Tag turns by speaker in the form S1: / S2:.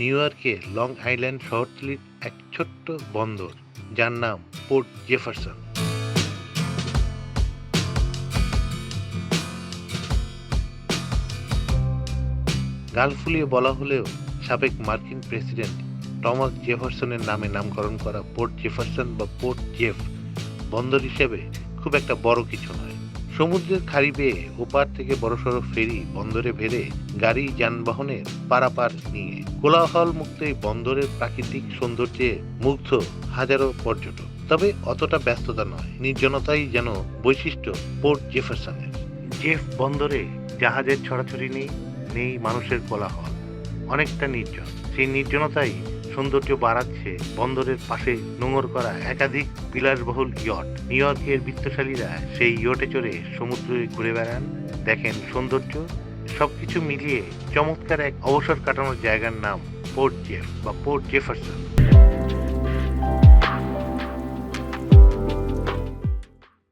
S1: New ইয়র্কের long island শহরতলির এক ছোট্ট বন্দর, যার নাম পোর্ট জেফারসন। গাল ফুলিয়ে বলা হলেও সাবেক মার্কিন প্রেসিডেন্ট টমাস জেফারসনের নামে নামকরণ করা পোর্ট জেফারসন বা পোর্ট জেফ বন্দর হিসেবে খুব একটা বড় কিছু নয়। সমুদ্রের খাড়ি বেয়ে ওপার থেকে বড়সড় ফেরি বন্দরে ভেড়ে গাড়ি যানবাহনের পারাপার নিয়ে কোলাহল মুক্ত এই বন্দরের প্রাকৃতিক সৌন্দর্যে মুগ্ধ হাজারো পর্যটক। তবে অতটা ব্যস্ততা নয়, নির্জনতাই যেন বৈশিষ্ট্য পোর্ট জেফারসনের। জেফ বন্দরে জাহাজের ছড়াছড়ি নেই, নেই মানুষের কোলাহল, অনেকটা নির্জন। সেই নির্জনতাই সৌন্দর্য বাড়াচ্ছে বন্দরের পাশে নোঙর করা একাধিক বিলাসবহুল ইয়ট। নিউ ইয়র্কের বিত্তশালীরা সেই ইয়টে চড়ে সমুদ্রে ঘুরে বেড়ান, দেখেন সৌন্দর্য। সবকিছু মিলিয়ে চমৎকার এক অবসর কাটানোর জায়গার নাম পোর্ট জেফ বা পোর্ট জেফারসন।